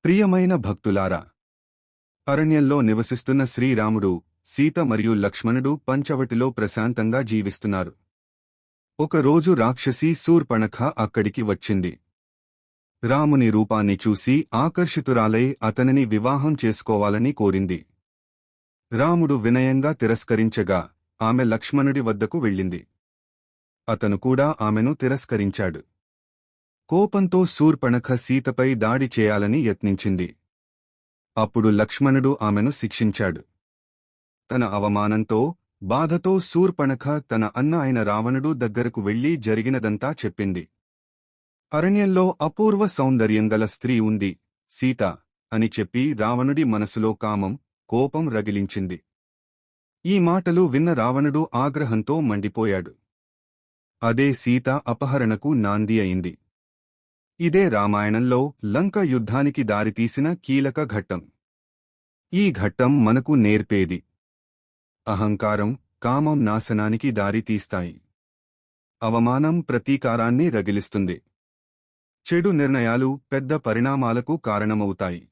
ప్రియమైన భక్తులారా, అరణ్యంలో నివసిస్తున్న శ్రీరాముడు, సీత మరియు లక్ష్మణుడు పంచవటిలో ప్రశాంతంగా జీవిస్తున్నారు. ఒకరోజు రాక్షసి శూర్పణఖ అక్కడికి వచ్చింది. రాముని రూపాన్ని చూసి ఆకర్షితురాలై అతనిని వివాహం చేసుకోవాలని కోరింది. రాముడు వినయంగా తిరస్కరించగా ఆమె లక్ష్మణుడి వద్దకు వెళ్ళింది. అతను కూడా ఆమెను తిరస్కరించాడు. కోపంతో శూర్పణఖ సీతపై దాడి చేయాలని యత్నించింది. అప్పుడు లక్ష్మణుడు ఆమెను శిక్షించాడు. తన అవమానంతో, బాధతో శూర్పణఖ తన అన్న అయిన రావణుడు దగ్గరకు వెళ్లి జరిగినదంతా చెప్పింది. అరణ్యంలో అపూర్వ సౌందర్యంగల స్త్రీ ఉంది, సీత అని చెప్పి రావణుడి మనసులో కామం, కోపం రగిలించింది. ఈ మాటలు విన్న రావణుడు ఆగ్రహంతో మండిపోయాడు. అదే సీత అపహరణకు నాంది అయింది. ఇదే రామాయణంలో లంక యుద్ధానికి దారితీసిన కీలక ఘట్టం. ఈ ఘట్టం మనకు నేర్పేది: అహంకారం, కామం నాశనానికి దారితీస్తాయి. అవమానం ప్రతీకారాన్ని రగిలిస్తుంది. చెడు నిర్ణయాలు పెద్ద పరిణామాలకు కారణమవుతాయి.